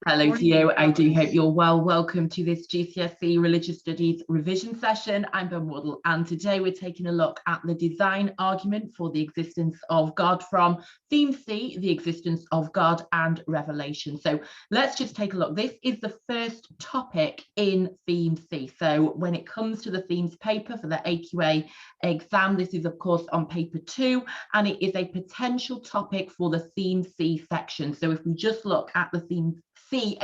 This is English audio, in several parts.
Hello to you. I do hope you're well. Welcome to this GCSE Religious Studies revision session. I'm Ben Waddle, and today we're taking a look at the design argument for the existence of God from theme C, the existence of God and Revelation. So let's just take a look. This is the first topic in theme C. So when it comes to the themes paper for the AQA exam, this is of course on paper 2, and it is a potential topic for the theme C section. So if we just look at the theme C,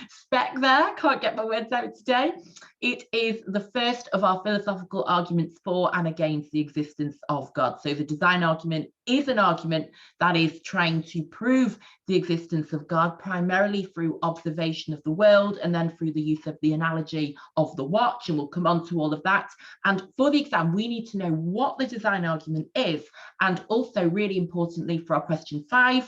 spec there, can't get my words out today. It is the first of our philosophical arguments for and against the existence of God. So the design argument is an argument that is trying to prove the existence of God primarily through observation of the world and then through the use of the analogy of the watch, and we'll come on to all of that. And for the exam, we need to know what the design argument is, and also really importantly for our question 5,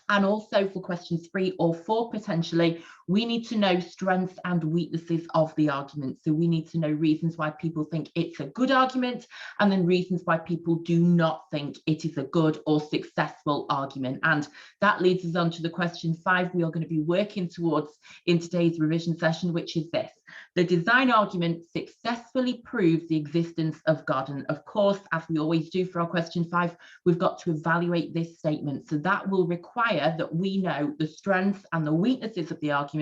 and also for questions 3 or 4, potentially, we need to know strengths and weaknesses of the argument. So we need to know reasons why people think it's a good argument, and then reasons why people do not think it is a good or successful argument. And that leads us on to the question 5 we are going to be working towards in today's revision session, which is this: the design argument successfully proves the existence of God. And of course, as we always do for our question 5, we've got to evaluate this statement. So that will require that we know the strengths and the weaknesses of the argument,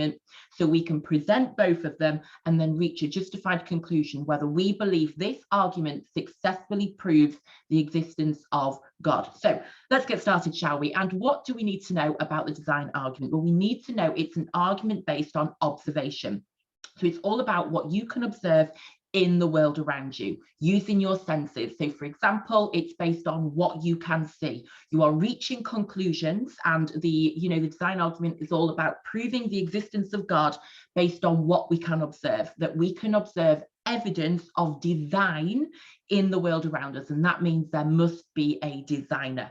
so we can present both of them and then reach a justified conclusion whether we believe this argument successfully proves the existence of God. So let's get started, shall we? And what do we need to know about the design argument? Well, we need to know it's an argument based on observation. So it's all about what you can observe in the world around you using your senses. So for example, it's based on what you can see. You are reaching conclusions, and the design argument is all about proving the existence of God based on what we can observe, that we can observe evidence of design in the world around us, and that means there must be a designer.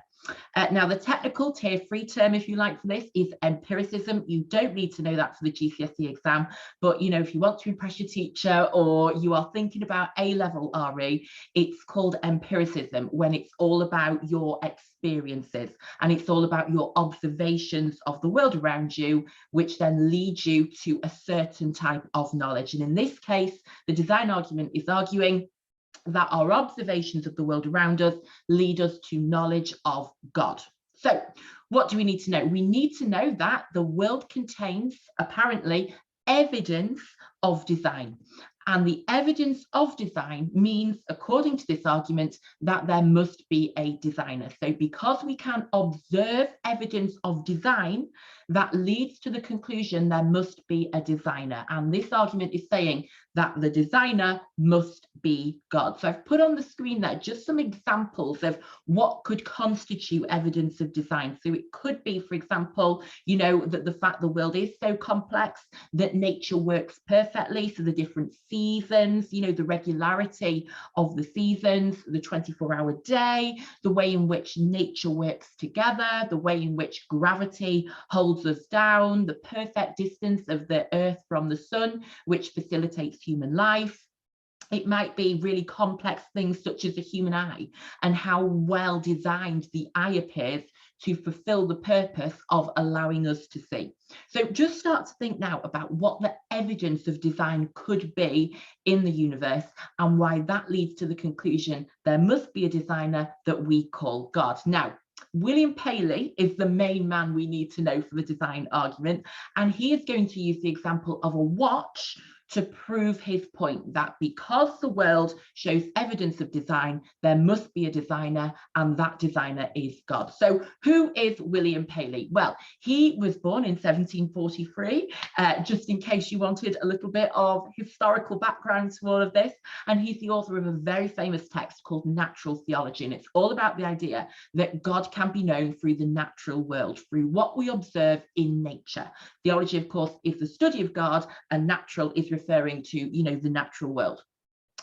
Now, the technical tier 3 term, if you like, for this is empiricism. You don't need to know that for the GCSE exam, but if you want to impress your teacher or you are thinking about A-level RE, it's called empiricism, when it's all about your experiences and it's all about your observations of the world around you, which then leads you to a certain type of knowledge. And in this case, the design argument is arguing that our observations of the world around us lead us to knowledge of God. So what do we need to know? We need to know that the world contains, apparently, evidence of design. And the evidence of design means, according to this argument, that there must be a designer. So because we can observe evidence of design, that leads to the conclusion there must be a designer. And this argument is saying that the designer must be God. So I've put on the screen there just some examples of what could constitute evidence of design. So it could be, for example, that the fact the world is so complex that nature works perfectly. So the different seasons, the regularity of the seasons, the 24-hour day, the way in which nature works together, the way in which gravity holds us down, the perfect distance of the Earth from the sun, which facilitates human life. It might be really complex things such as the human eye and how well designed the eye appears to fulfill the purpose of allowing us to see. So just start to think now about what the evidence of design could be in the universe and why that leads to the conclusion there must be a designer that we call God. Now, William Paley is the main man we need to know for the design argument, and he is going to use the example of a watch to prove his point that because the world shows evidence of design, there must be a designer, and that designer is God. So who is William Paley? Well, he was born in 1743, just in case you wanted a little bit of historical background to all of this, and he's the author of a very famous text called Natural Theology, and it's all about the idea that God can be known through the natural world, through what we observe in nature. Theology, of course, is the study of God, and natural is referring to, the natural world.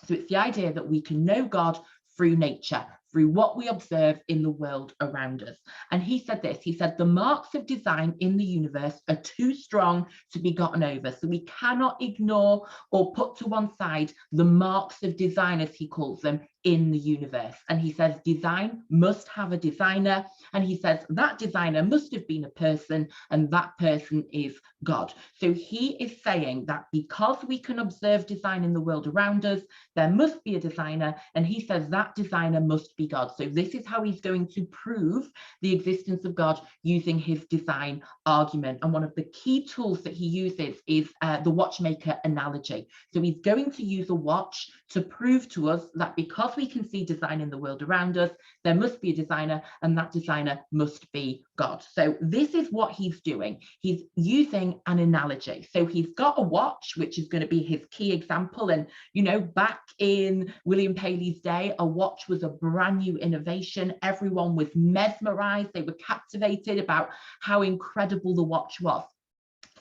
So it's the idea that we can know God through nature, through what we observe in the world around us. And he said this, he said, the marks of design in the universe are too strong to be gotten over. So we cannot ignore or put to one side the marks of design, as he calls them, in the universe. And he says design must have a designer, and he says that designer must have been a person, and that person is God. So he is saying that because we can observe design in the world around us, there must be a designer, and he says that designer must be God. So this is how he's going to prove the existence of God using his design argument. And one of the key tools that he uses is the watchmaker analogy. So he's going to use a watch to prove to us that because we can see design in the world around us, there must be a designer, and that designer must be God. So this is what he's doing. He's using an analogy. So he's got a watch, which is going to be his key example. And, you know, back in William Paley's day, a watch was a brand new innovation. Everyone was mesmerized. They were captivated about how incredible the watch was.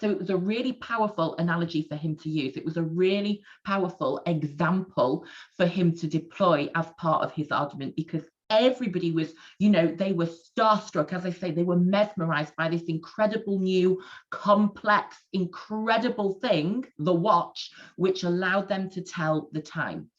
So it was a really powerful analogy for him to use. It was a really powerful example for him to deploy as part of his argument, because everybody was, you know, they were starstruck. As I say, they were mesmerized by this incredible new, complex, incredible thing, the watch, which allowed them to tell the time.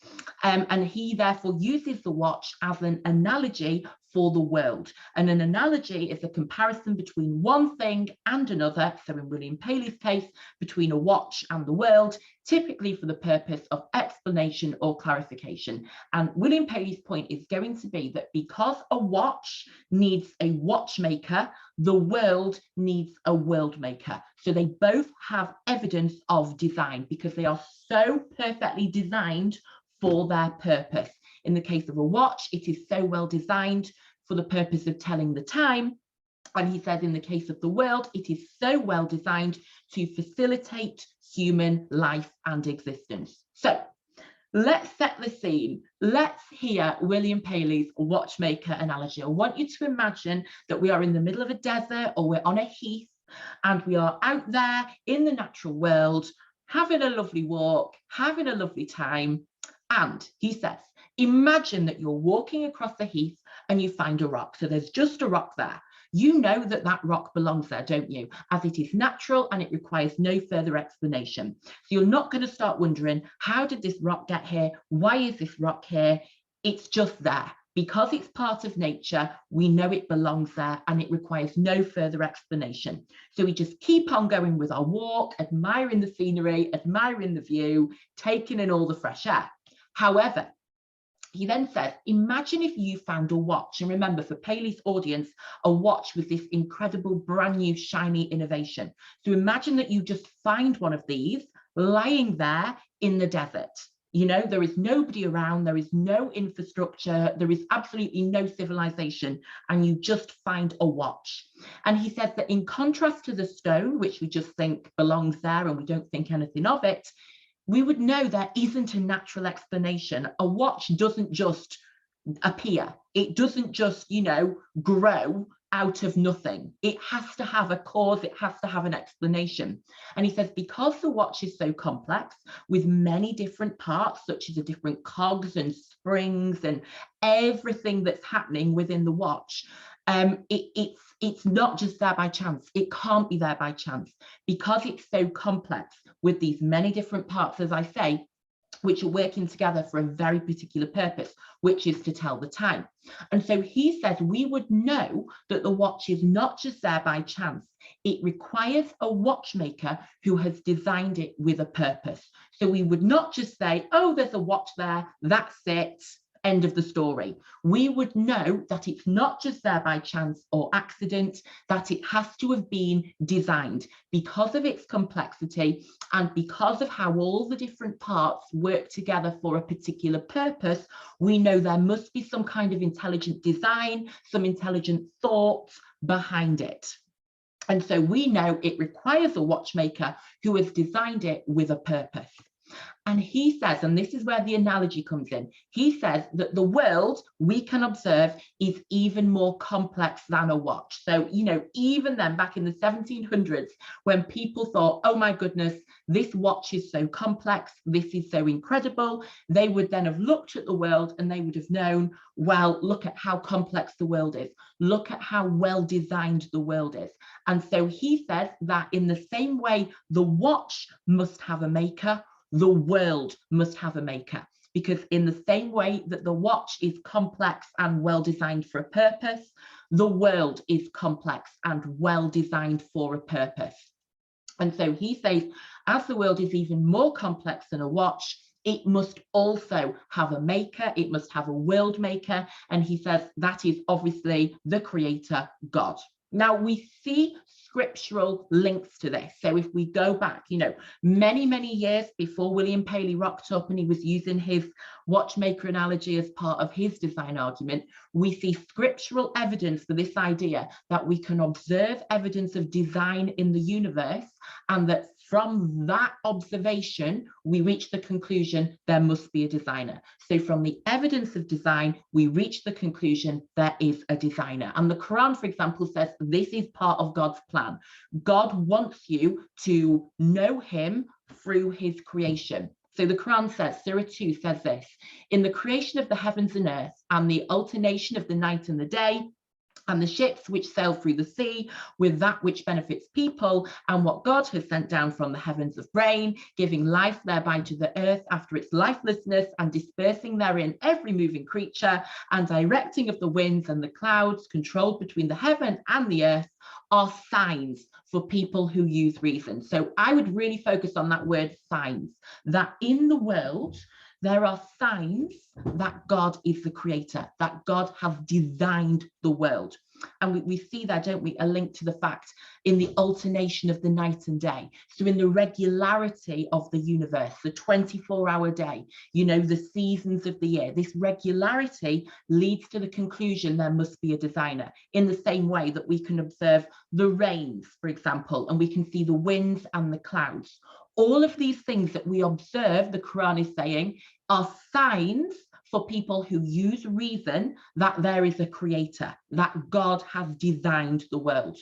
And he therefore uses the watch as an analogy for the world. And an analogy is a comparison between one thing and another. So in William Paley's case, between a watch and the world, typically for the purpose of explanation or clarification. And William Paley's point is going to be that because a watch needs a watchmaker, the world needs a world maker. So they both have evidence of design because they are so perfectly designed for their purpose. In the case of a watch, it is so well designed for the purpose of telling the time. And he says in the case of the world, it is so well designed to facilitate human life and existence. So let's set the scene. Let's hear William Paley's watchmaker analogy. I want you to imagine that we are in the middle of a desert, or we're on a heath, and we are out there in the natural world, having a lovely walk, having a lovely time. And he says, imagine that you're walking across the heath and you find a rock. So there's just a rock there. You know that that rock belongs there, don't you? As it is natural and it requires no further explanation. So you're not going to start wondering, how did this rock get here? Why is this rock here? It's just there. Because it's part of nature, we know it belongs there and it requires no further explanation. So we just keep on going with our walk, admiring the scenery, admiring the view, taking in all the fresh air. However, he then says, imagine if you found a watch. And remember, for Paley's audience, a watch was this incredible, brand new, shiny innovation. So imagine that you just find one of these lying there in the desert. You know, there is nobody around, there is no infrastructure, there is absolutely no civilization, and you just find a watch. And he says that in contrast to the stone, which we just think belongs there and we don't think anything of it, we would know there isn't a natural explanation. A watch doesn't just appear. It doesn't just, you know, grow out of nothing. It has to have a cause. It has to have an explanation. And he says, because the watch is so complex with many different parts, such as the different cogs and springs and everything that's happening within the watch, it's not just there by chance. It can't be there by chance because it's so complex with these many different parts, as I say, which are working together for a very particular purpose, which is to tell the time. And so he says we would know that the watch is not just there by chance. It requires a watchmaker who has designed it with a purpose. So we would not just say, oh, there's a watch there, that's it, end of the story. We would know that it's not just there by chance or accident, that it has to have been designed because of its complexity and because of how all the different parts work together for a particular purpose. We know there must be some kind of intelligent design, some intelligent thought behind it. And so we know it requires a watchmaker who has designed it with a purpose. And he says, and this is where the analogy comes in, he says that the world we can observe is even more complex than a watch. So, even then back in the 1700s, when people thought, oh my goodness, this watch is so complex, this is so incredible, they would then have looked at the world and they would have known, well, look at how complex the world is. Look at how well designed the world is. And so he says that in the same way the watch must have a maker, the world must have a maker, because in the same way that the watch is complex and well designed for a purpose, the world is complex and well designed for a purpose. And so he says, as the world is even more complex than a watch, it must also have a maker, it must have a world maker. And he says that is obviously the creator, God. Now we see scriptural links to this. So if we go back, many years before William Paley rocked up and he was using his watchmaker analogy as part of his design argument, we see scriptural evidence for this idea that we can observe evidence of design in the universe, and that from that observation, we reach the conclusion there must be a designer. So from the evidence of design, we reach the conclusion there is a designer. And the Quran, for example, says this is part of God's plan. God wants you to know him through his creation. So the Quran says, Surah 2 says this, in the creation of the heavens and earth and the alternation of the night and the day, and the ships which sail through the sea with that which benefits people, and what God has sent down from the heavens of rain, giving life thereby to the earth after its lifelessness, and dispersing therein every moving creature, and directing of the winds and the clouds, controlled between the heaven and the earth, are signs for people who use reason. So I would really focus on that word signs, that in the world, there are signs that God is the creator, that God has designed the world. And we see there, don't we, a link to the fact in the alternation of the night and day. So in the regularity of the universe, the 24-hour day, the seasons of the year, this regularity leads to the conclusion there must be a designer. In the same way that we can observe the rains, for example, and we can see the winds and the clouds. All of these things that we observe, the Quran is saying, are signs for people who use reason that there is a creator, that God has designed the world.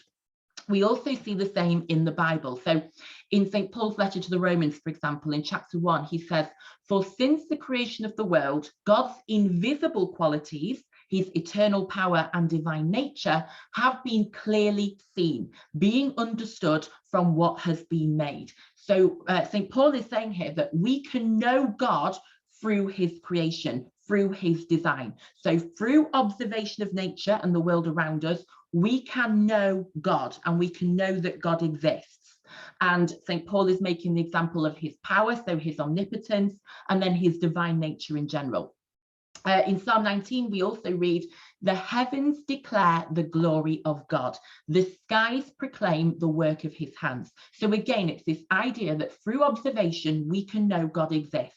We also see the same in the Bible. So in St. Paul's letter to the Romans, for example, in chapter 1, he says, for since the creation of the world, God's invisible qualities, his eternal power and divine nature, have been clearly seen, being understood from what has been made. So St. Paul is saying here that we can know God through his creation, through his design. So through observation of nature and the world around us, we can know God, and we can know that God exists. And St. Paul is making the example of his power, so his omnipotence, and then his divine nature in general. In Psalm 19, we also read, the heavens declare the glory of God. The skies proclaim the work of his hands. So again, it's this idea that through observation, we can know God exists,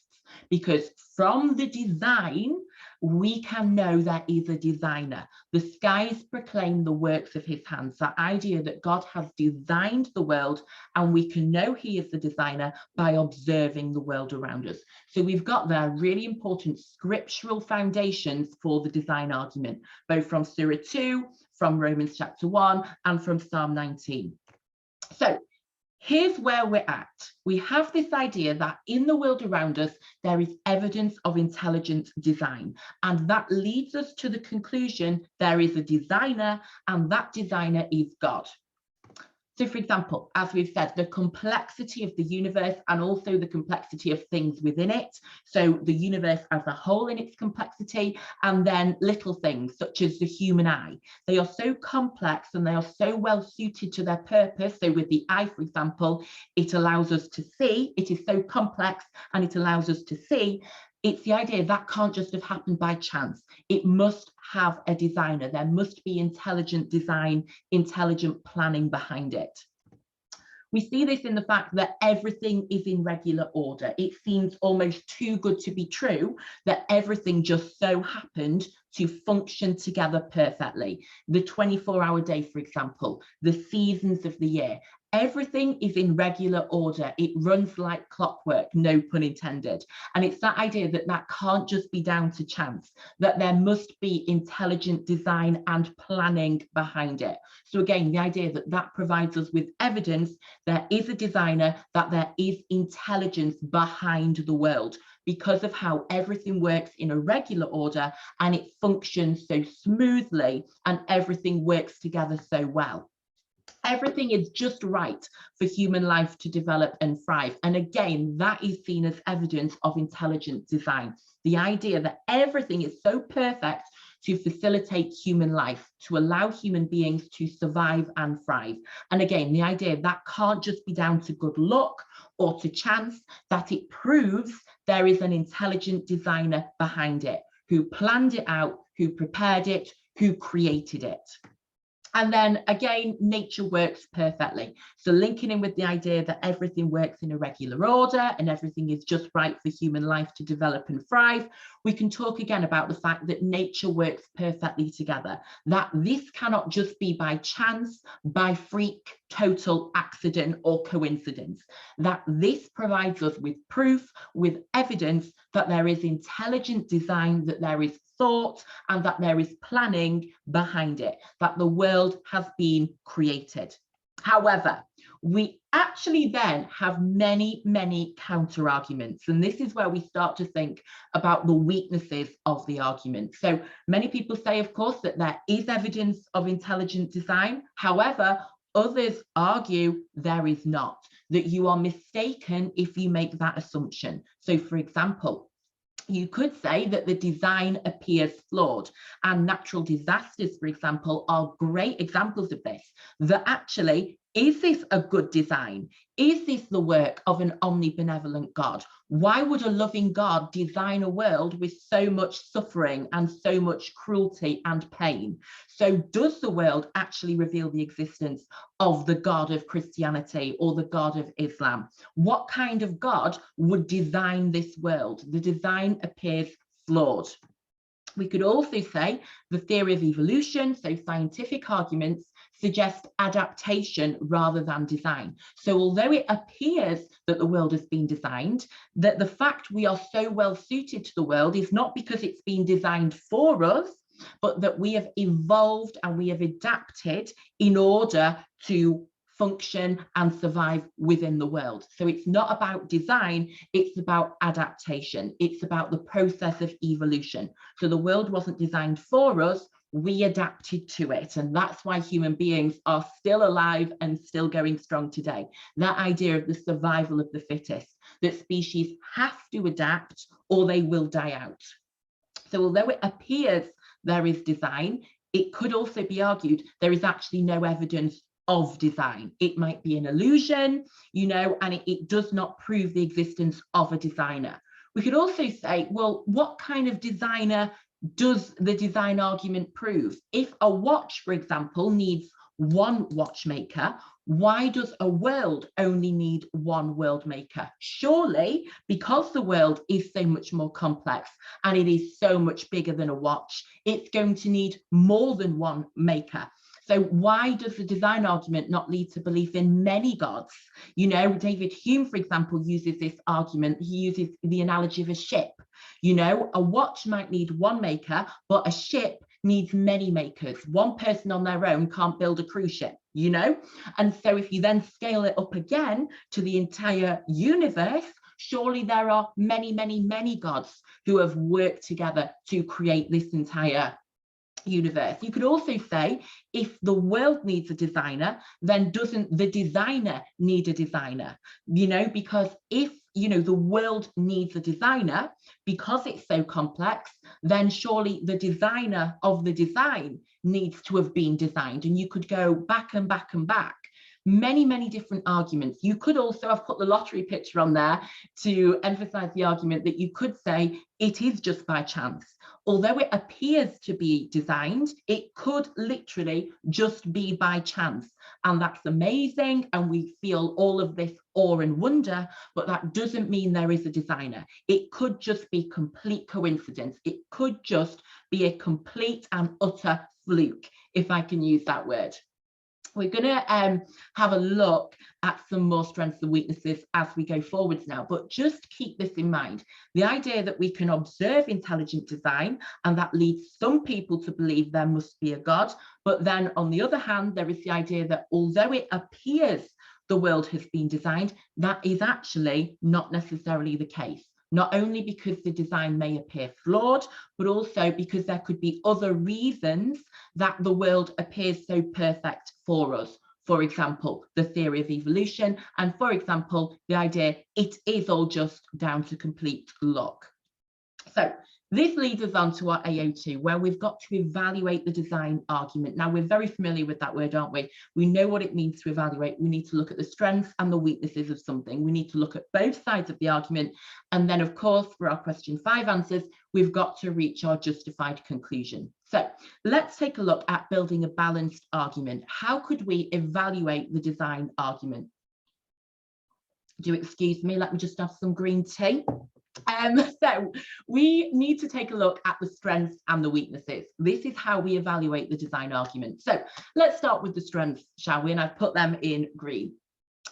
because from the design, we can know there is a designer. The skies proclaim the works of his hands. That idea that God has designed the world, and we can know he is the designer by observing the world around us. So we've got there really important scriptural foundations for the design argument, both from Surah 2, from Romans chapter 1, and from Psalm 19. So here's where we're at. We have this idea that in the world around us, there is evidence of intelligent design. And that leads us to the conclusion there is a designer, and that designer is God. So for example, as we've said, the complexity of the universe and also the complexity of things within it. So the universe as a whole in its complexity, and then little things such as the human eye. They are so complex and they are so well suited to their purpose. So with the eye, for example, it allows us to see. It is so complex and it allows us to see. It's the idea that can't just have happened by chance. It must have a designer. There must be intelligent design, intelligent planning behind it. We see this in the fact that everything is in regular order. It seems almost too good to be true that everything just so happened to function together perfectly. The 24-hour day, for example, the seasons of the year, everything is in regular order. It runs like clockwork, no pun intended. And it's that idea that that can't just be down to chance, that there must be intelligent design and planning behind it. So again, the idea that that provides us with evidence there is a designer, that there is intelligence behind the world, because of how everything works in a regular order and it functions so smoothly and everything works together so well. Everything is just right for human life to develop and thrive. And again, that is seen as evidence of intelligent design. The idea that everything is so perfect to facilitate human life, to allow human beings to survive and thrive. And again, the idea that can't just be down to good luck or to chance, that it proves there is an intelligent designer behind it, who planned it out, who prepared it, who created it. And then again, nature works perfectly. So linking in with the idea that everything works in a regular order and everything is just right for human life to develop and thrive, we can talk again about the fact that nature works perfectly together, that this cannot just be by chance, by freak, total accident or coincidence, that this provides us with proof, with evidence that there is intelligent design, that there is thought, and that there is planning behind it, that the world has been created. However, we actually then have many, many counter arguments. And this is where we start to think about the weaknesses of the argument. So many people say, of course, that there is evidence of intelligent design. However, others argue there is not, that you are mistaken if you make that assumption. So for example, you could say that the design appears flawed, and natural disasters, for example, are great examples of this, that actually, is this a good design? Is this the work of an omnibenevolent God? Why would a loving God design a world with so much suffering and so much cruelty and pain? So does the world actually reveal the existence of the God of Christianity or the God of Islam? What kind of God would design this world? The design appears flawed. We could also say the theory of evolution, so scientific arguments, suggest adaptation rather than design. So although it appears that the world has been designed, that the fact we are so well suited to the world is not because it's been designed for us, but that we have evolved and we have adapted in order to function and survive within the world. So it's not about design, it's about adaptation. It's about the process of evolution. So the world wasn't designed for us, we adapted to it. And that's why human beings are still alive and still going strong today. That idea of the survival of the fittest, that species have to adapt or they will die out. So although it appears there is design, it could also be argued there is actually no evidence of design. It might be an illusion, and it does not prove the existence of a designer. We could also say, well, what kind of designer does the design argument prove? If a watch, for example, needs one watchmaker, why does a world only need one world maker? Surely, because the world is so much more complex and it is so much bigger than a watch, it's going to need more than one maker. So why does the design argument not lead to belief in many gods? David Hume, for example, uses this argument. He uses the analogy of a ship. A watch might need one maker, but a ship needs many makers. One person on their own can't build a cruise ship, And so if you then scale it up again to the entire universe, surely there are many, many, many gods who have worked together to create this entire universe. You could also say, if the world needs a designer, then doesn't the designer need a designer? Because if the world needs a designer, because it's so complex, then surely the designer of the design needs to have been designed. And you could go back and back and back. Many, many different arguments. You could also have put the lottery picture on there to emphasize the argument that you could say it is just by chance. Although it appears to be designed, it could literally just be by chance. And that's amazing. And we feel all of this awe and wonder, but that doesn't mean there is a designer. It could just be complete coincidence. It could just be a complete and utter fluke, if I can use that word. We're going to have a look at some more strengths and weaknesses as we go forwards now, but just keep this in mind. The idea that we can observe intelligent design and that leads some people to believe there must be a God, but then on the other hand, there is the idea that although it appears the world has been designed, that is actually not necessarily the case. Not only because the design may appear flawed, but also because there could be other reasons that the world appears so perfect for us. For example, the theory of evolution, and for example, the idea it is all just down to complete luck. So this leads us on to our AO2, where we've got to evaluate the design argument. Now, we're very familiar with that word, aren't we? We know what it means to evaluate. We need to look at the strengths and the weaknesses of something. We need to look at both sides of the argument. And then, of course, for our question 5 answers, we've got to reach our justified conclusion. So let's take a look at building a balanced argument. How could we evaluate the design argument? Do excuse me, let me just have some green tea. So we need to take a look at the strengths and the weaknesses. This is how we evaluate the design argument. So let's start with the strengths, shall we? And I've put them in green.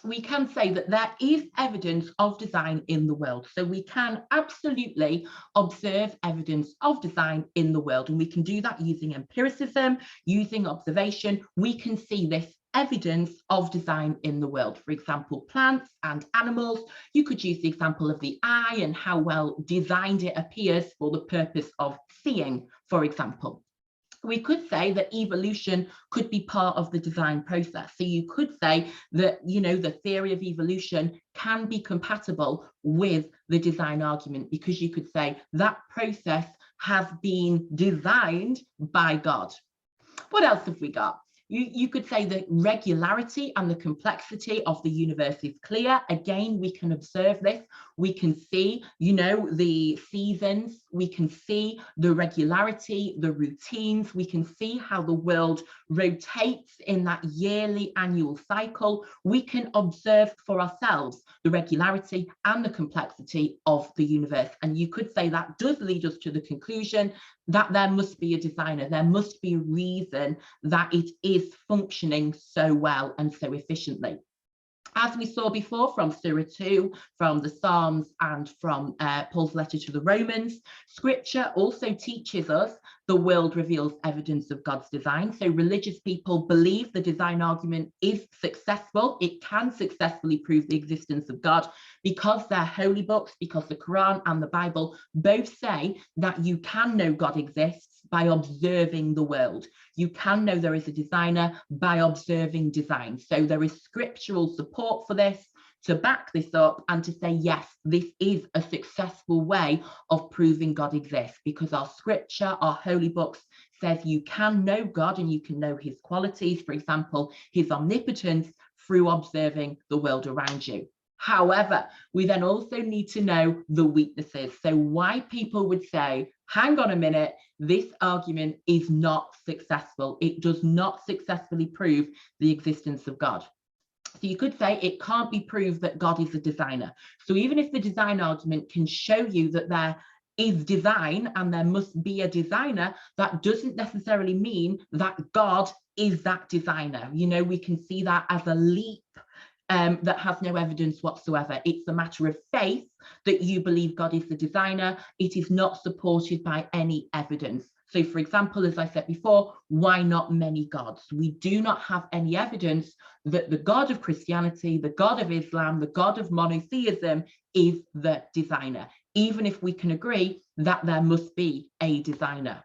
We can say that there is evidence of design in the world. So we can absolutely observe evidence of design in the world. And we can do that using empiricism, using observation. We can see this evidence of design in the world. For example, plants and animals. You could use the example of the eye and how well designed it appears for the purpose of seeing, for example. We could say that evolution could be part of the design process. So you could say that, you know, the theory of evolution can be compatible with the design argument, because you could say that process has been designed by God. What else have we got? You could say the regularity and the complexity of the universe is clear. Again, we can observe this. We can see, you know, the seasons. We can see the regularity, the routines. We can see how the world rotates in that yearly annual cycle. We can observe for ourselves the regularity and the complexity of the universe. And you could say that does lead us to the conclusion that there must be a designer. There must be a reason that it is functioning so well and so efficiently. As we saw before from Surah 2, from the Psalms, and from Paul's letter to the Romans, Scripture also teaches us the world reveals evidence of God's design. So religious people believe the design argument is successful. It can successfully prove the existence of God because they're holy books, because the Quran and the Bible both say that you can know God exists by observing the world. You can know there is a designer by observing design. So there is scriptural support for this to back this up and to say, yes, this is a successful way of proving God exists, because our scripture, our holy books, says you can know God and you can know his qualities, for example, his omnipotence, through observing the world around you. However, we then also need to know the weaknesses. So why people would say, hang on a minute, this argument is not successful. It does not successfully prove the existence of God. So you could say it can't be proved that God is a designer. So even if the design argument can show you that there is design and there must be a designer, that doesn't necessarily mean that God is that designer. You know, we can see that as a leap that has no evidence whatsoever. It's a matter of faith that you believe God is the designer. It is not supported by any evidence. So, for example, as I said before, why not many gods? We do not have any evidence that the God of Christianity, the God of Islam, the God of monotheism is the designer, even if we can agree that there must be a designer.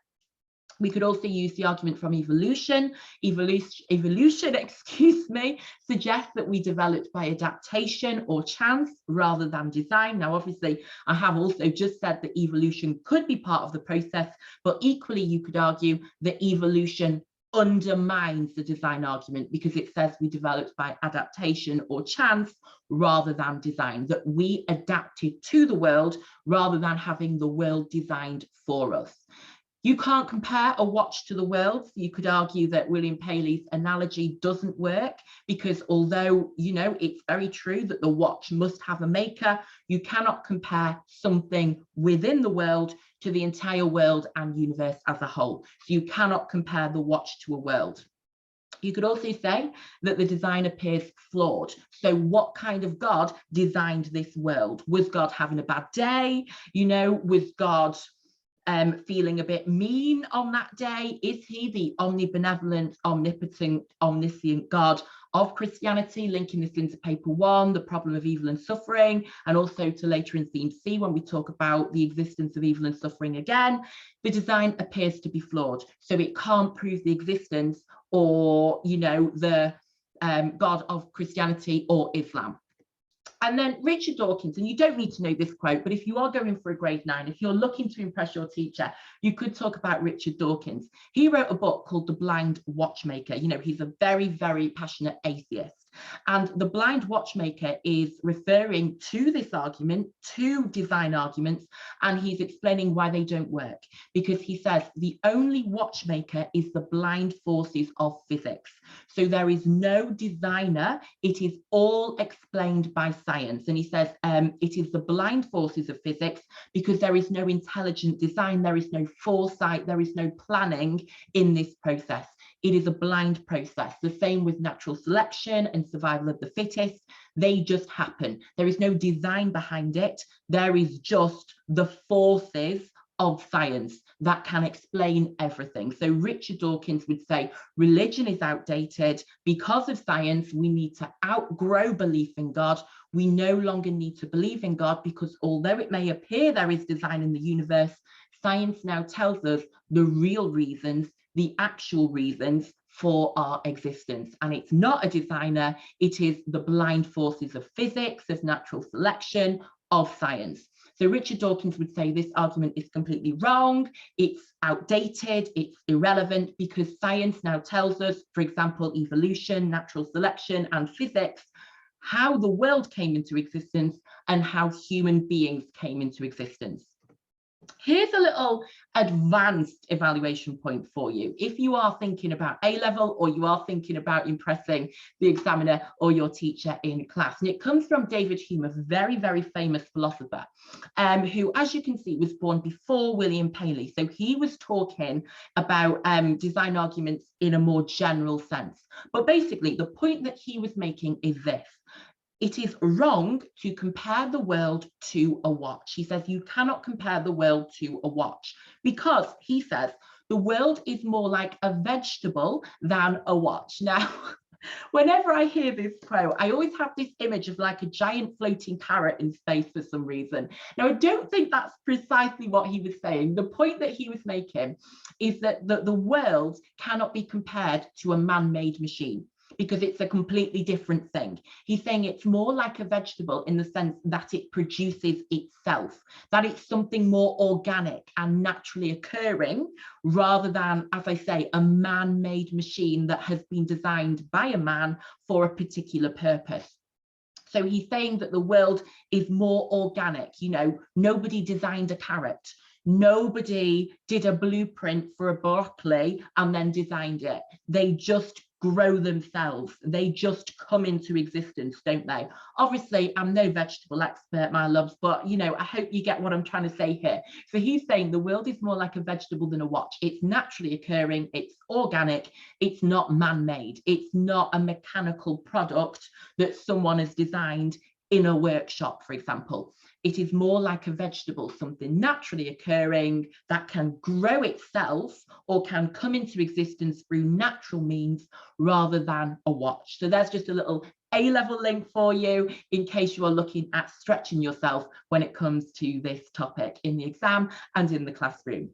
We could also use the argument from evolution. Evolution, excuse me, suggests that we developed by adaptation or chance rather than design. Now, obviously, I have also just said that evolution could be part of the process, but equally, you could argue that evolution undermines the design argument because it says we developed by adaptation or chance rather than design, that we adapted to the world rather than having the world designed for us. You can't compare a watch to the world. So you could argue that William Paley's analogy doesn't work because although, you know, it's very true that the watch must have a maker, you cannot compare something within the world to the entire world and universe as a whole. So you cannot compare the watch to a world. You could also say that the design appears flawed. So what kind of God designed this world? Was God having a bad day? Was God feeling a bit mean on that day? Is he the omnibenevolent, omnipotent, omniscient God of Christianity, linking this into paper 1, the problem of evil and suffering, and also to later in theme C when we talk about the existence of evil and suffering again? The design appears to be flawed, so it can't prove the existence or the God of Christianity or Islam. And then Richard Dawkins, and you don't need to know this quote, but if you are going for a grade 9, if you're looking to impress your teacher, you could talk about Richard Dawkins. He wrote a book called The Blind Watchmaker. He's a very, very passionate atheist. And The Blind Watchmaker is referring to this argument, to design arguments, and he's explaining why they don't work. Because he says the only watchmaker is the blind forces of physics. So there is no designer, it is all explained by science. And he says it is the blind forces of physics because there is no intelligent design, there is no foresight, there is no planning in this process. It is a blind process. The same with natural selection and survival of the fittest. They just happen. There is no design behind it. There is just the forces of science that can explain everything. So Richard Dawkins would say religion is outdated. Because of science, we need to outgrow belief in God. We no longer need to believe in God because although it may appear there is design in the universe, science now tells us the real reasons, the actual reasons for our existence. And it's not a designer, it is the blind forces of physics, of natural selection, of science. So Richard Dawkins would say this argument is completely wrong, it's outdated, it's irrelevant, because science now tells us, for example, evolution, natural selection, and physics, how the world came into existence and how human beings came into existence. Here's a little advanced evaluation point for you. If you are thinking about A-level or you are thinking about impressing the examiner or your teacher in class. And it comes from David Hume, a very, very famous philosopher, who, as you can see, was born before William Paley. So he was talking about design arguments in a more general sense. But basically, the point that he was making is this. It is wrong to compare the world to a watch. He says you cannot compare the world to a watch because, he says, the world is more like a vegetable than a watch. Now, whenever I hear this quote, I always have this image of like a giant floating carrot in space for some reason. Now, I don't think that's precisely what he was saying. The point that he was making is that the world cannot be compared to a man-made machine, because it's a completely different thing. He's saying it's more like a vegetable in the sense that it produces itself, that it's something more organic and naturally occurring rather than, as I say, a man-made machine that has been designed by a man for a particular purpose. So he's saying that the world is more organic. Nobody designed a carrot. Nobody did a blueprint for a broccoli and then designed it. They just grow themselves. They just come into existence, don't they? Obviously, I'm no vegetable expert, my loves, but I hope you get what I'm trying to say here. So he's saying the world is more like a vegetable than a watch. It's naturally occurring, it's organic, it's not man-made, it's not a mechanical product that someone has designed in a workshop, for example. It is more like a vegetable, something naturally occurring that can grow itself or can come into existence through natural means rather than a watch. So there's just a little A-level link for you in case you are looking at stretching yourself when it comes to this topic in the exam and in the classroom.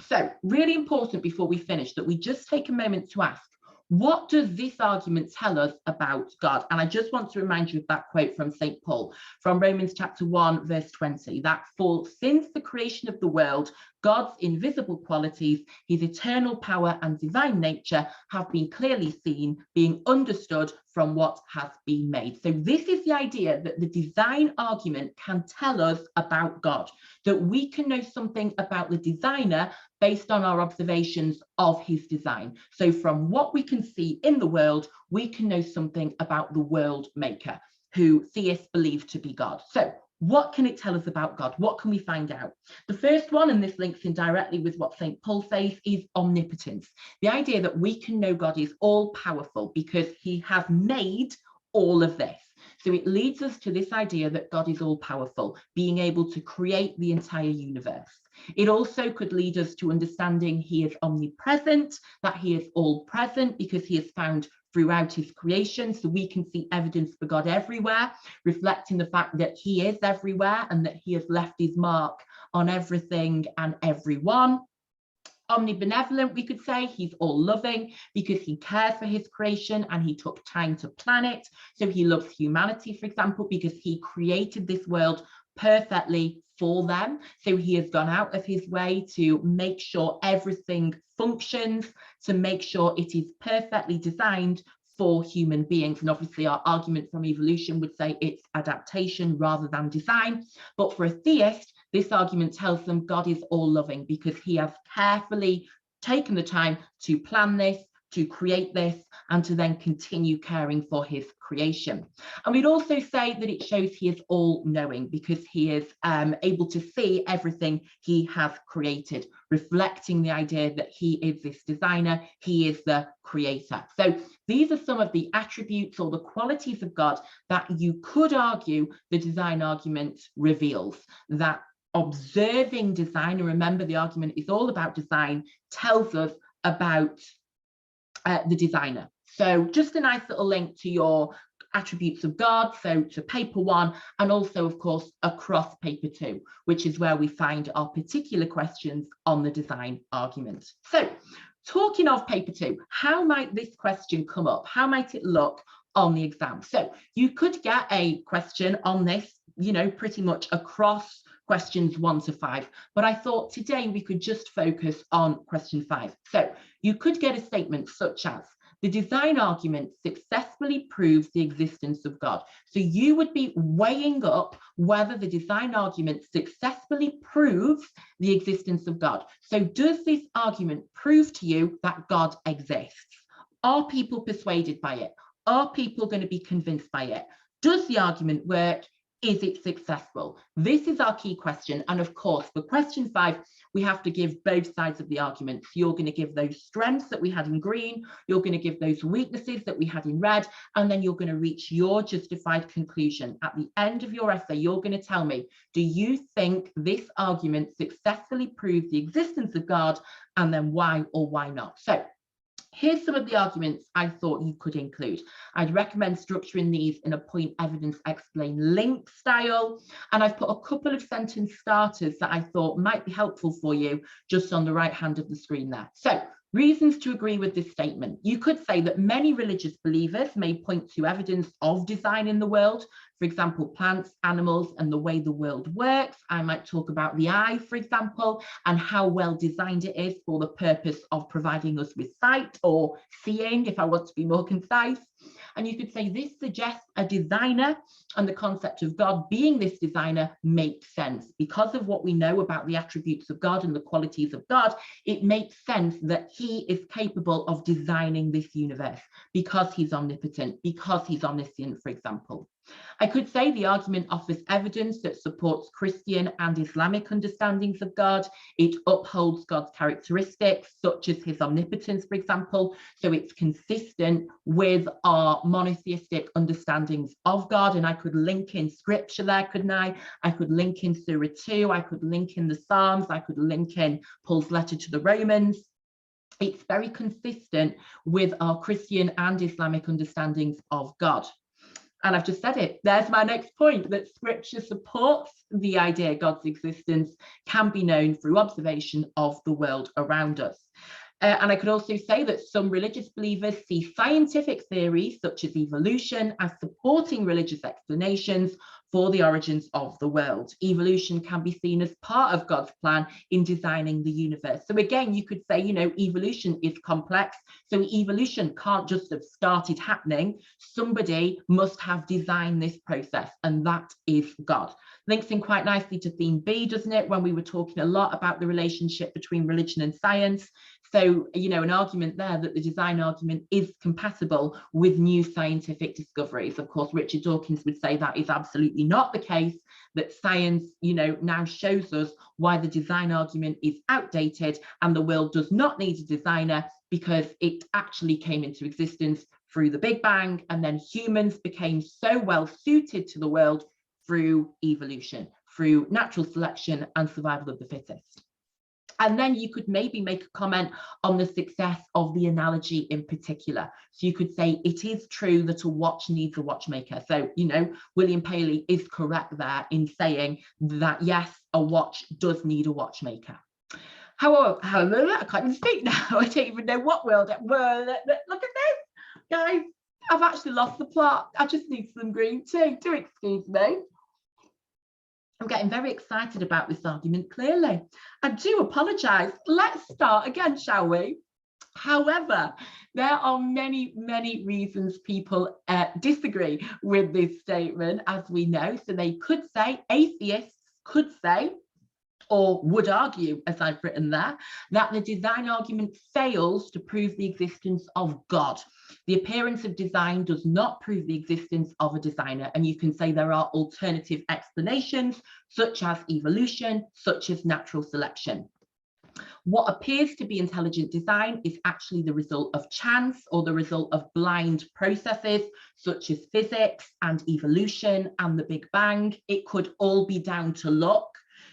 So really important before we finish that we just take a moment to ask, what does this argument tell us about God? And I just want to remind you of that quote from St. Paul from Romans chapter 1, verse 20, that for since the creation of the world, God's invisible qualities, his eternal power and divine nature have been clearly seen, being understood from what has been made. So this is the idea that the design argument can tell us about God, that we can know something about the designer based on our observations of his design. So from what we can see in the world, we can know something about the world maker, who theists believe to be God. So What can it tell us about God? What can we find out? The first one, and this links in directly with what St. Paul says, is omnipotence. The idea that we can know God is all powerful because he has made all of this. So it leads us to this idea that God is all powerful, being able to create the entire universe. It also could lead us to understanding he is omnipresent, that he is all present because he is found throughout his creation. So we can see evidence for God everywhere, reflecting the fact that he is everywhere and that he has left his mark on everything and everyone. Omnibenevolent, we could say, he's all loving because he cares for his creation and he took time to plan it. So he loves humanity, for example, because he created this world perfectly for them. So he has gone out of his way to make sure everything functions, to make sure it is perfectly designed for human beings. And obviously our argument from evolution would say it's adaptation rather than design. But for a theist, this argument tells them God is all loving because he has carefully taken the time to plan this, to create this, and to then continue caring for his creation. And we'd also say that it shows he is all knowing because he is able to see everything he has created, reflecting the idea that he is this designer, he is the creator. So these are some of the attributes or the qualities of God that you could argue the design argument reveals. That observing design, and remember the argument is all about design, tells us about the designer. So just a nice little link to your attributes of God, so to paper 1, and also of course across paper 2, which is where we find our particular questions on the design argument. So talking of paper 2, how might this question come up? How might it look on the exam? So you could get a question on this, you know, pretty much across questions 1 to 5, but I thought today we could just focus on question 5. So you could get a statement such as, the design argument successfully proves the existence of God. So you would be weighing up whether the design argument successfully proves the existence of God. So does this argument prove to you that God exists? Are people persuaded by it? Are people going to be convinced by it? Does the argument work? Is it successful? This is our key question. And of course, for question 5, we have to give both sides of the argument. So you're going to give those strengths that we had in green, you're going to give those weaknesses that we had in red, and then you're going to reach your justified conclusion. At the end of your essay, you're going to tell me, do you think this argument successfully proves the existence of God, and then why or why not? So here's some of the arguments I thought you could include. I'd recommend structuring these in a point evidence explain link style. And I've put a couple of sentence starters that I thought might be helpful for you just on the right hand of the screen there. So reasons to agree with this statement. You could say that many religious believers may point to evidence of design in the world. For example, plants, animals, and the way the world works. I might talk about the eye, for example, and how well designed it is for the purpose of providing us with sight or seeing, if I want to be more concise. And you could say this suggests a designer, and the concept of God being this designer makes sense. Because of what we know about the attributes of God and the qualities of God, it makes sense that he is capable of designing this universe because he's omnipotent, because he's omniscient, for example. I could say the argument offers evidence that supports Christian and Islamic understandings of God. It upholds God's characteristics, such as his omnipotence, for example. So it's consistent with our monotheistic understandings of God. And I could link in scripture there, couldn't I? I could link in Surah 2, I could link in the Psalms, I could link in Paul's letter to the Romans. It's very consistent with our Christian and Islamic understandings of God. And I've just said it, there's my next point, that scripture supports the idea God's existence can be known through observation of the world around us. And I could also say that some religious believers see scientific theories such as evolution as supporting religious explanations for the origins of the world. Evolution can be seen as part of God's plan in designing the universe. So again, you could say, you know, evolution is complex. So evolution can't just have started happening. Somebody must have designed this process, and that is God. Links in quite nicely to theme B, doesn't it? When we were talking a lot about the relationship between religion and science. So, you know, an argument there that the design argument is compatible with new scientific discoveries. Of course, Richard Dawkins would say that is absolutely not the case, that science, you know, now shows us why the design argument is outdated and the world does not need a designer, because it actually came into existence through the Big Bang, and then humans became so well suited to the world through evolution, through natural selection and survival of the fittest. And then you could maybe make a comment on the success of the analogy in particular. So you could say it is true that a watch needs a watchmaker. So, you know, William Paley is correct there in saying that, yes, a watch does need a watchmaker. However, I can't even speak now. I don't even know what world. Look at this, guys. I've actually lost the plot. I just need some green tea. Do excuse me. I'm getting very excited about this argument, clearly. I do apologise. Let's start again, shall we? However, there are many, many reasons people disagree with this statement, as we know. So they could say, atheists could say, or would argue, as I've written there, that the design argument fails to prove the existence of God. The appearance of design does not prove the existence of a designer, and you can say there are alternative explanations, such as evolution, such as natural selection. What appears to be intelligent design is actually the result of chance, or the result of blind processes, such as physics and evolution and the Big Bang. It could all be down to luck.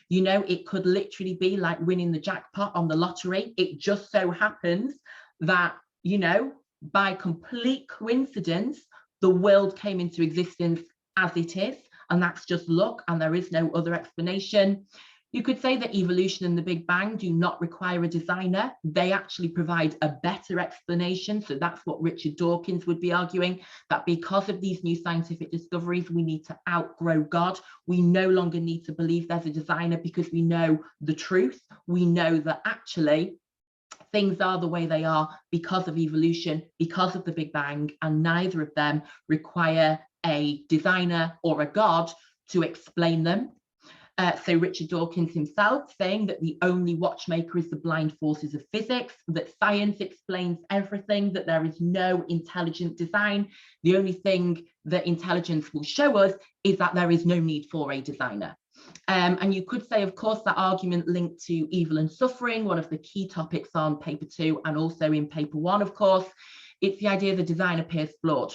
You know, it could literally be like winning the jackpot on the lottery. It just so happens that, you know, by complete coincidence, the world came into existence as it is, and that's just luck, and there is no other explanation. You could say that evolution and the Big Bang do not require a designer. They actually provide a better explanation. So that's what Richard Dawkins would be arguing, that because of these new scientific discoveries, we need to outgrow God. We no longer need to believe there's a designer, because we know the truth. We know that actually things are the way they are because of evolution, because of the Big Bang, and neither of them require a designer or a God to explain them. So Richard Dawkins himself saying that the only watchmaker is the blind forces of physics, that science explains everything, that there is no intelligent design. The only thing that intelligence will show us is that there is no need for a designer. And you could say, of course, that argument linked to evil and suffering, one of the key topics on paper 2 and also in paper 1, of course. It's the idea the design appears flawed.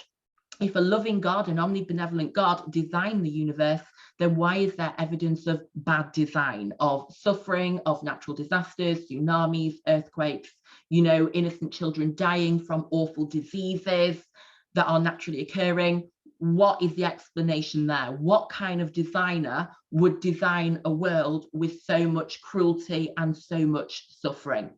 If a loving God, an omnibenevolent God, designed the universe, then why is there evidence of bad design, of suffering, of natural disasters, tsunamis, earthquakes, you know, innocent children dying from awful diseases that are naturally occurring? What is the explanation there? What kind of designer would design a world with so much cruelty and so much suffering?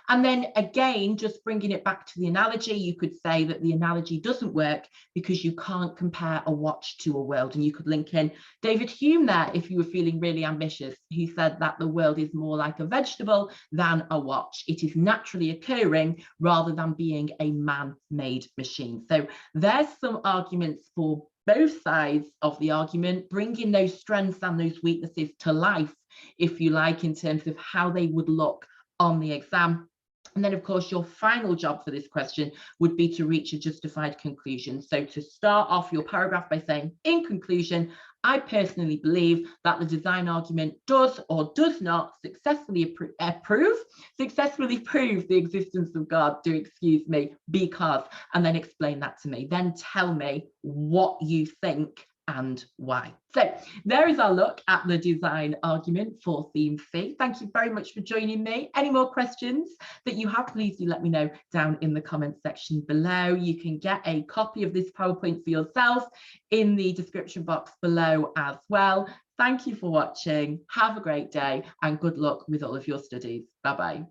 And then again, just bringing it back to the analogy, you could say that the analogy doesn't work because you can't compare a watch to a world. And you could link in David Hume there if you were feeling really ambitious. He said that the world is more like a vegetable than a watch. It is naturally occurring rather than being a man-made machine. So there's some arguments for both sides of the argument, bringing those strengths and those weaknesses to life, if you like, in terms of how they would look on the exam. And then, of course, your final job for this question would be to reach a justified conclusion. So to start off your paragraph by saying, in conclusion, I personally believe that the design argument does or does not successfully prove the existence of God, because, and then explain that to me. Then tell me what you think and why. So there is our look at the design argument for theme C. Thank you very much for joining me. Any more questions that you have, please do let me know down in the comments section below. You can get a copy of this PowerPoint for yourself in the description box below as well. Thank you for watching. Have a great day and good luck with all of your studies. Bye-bye.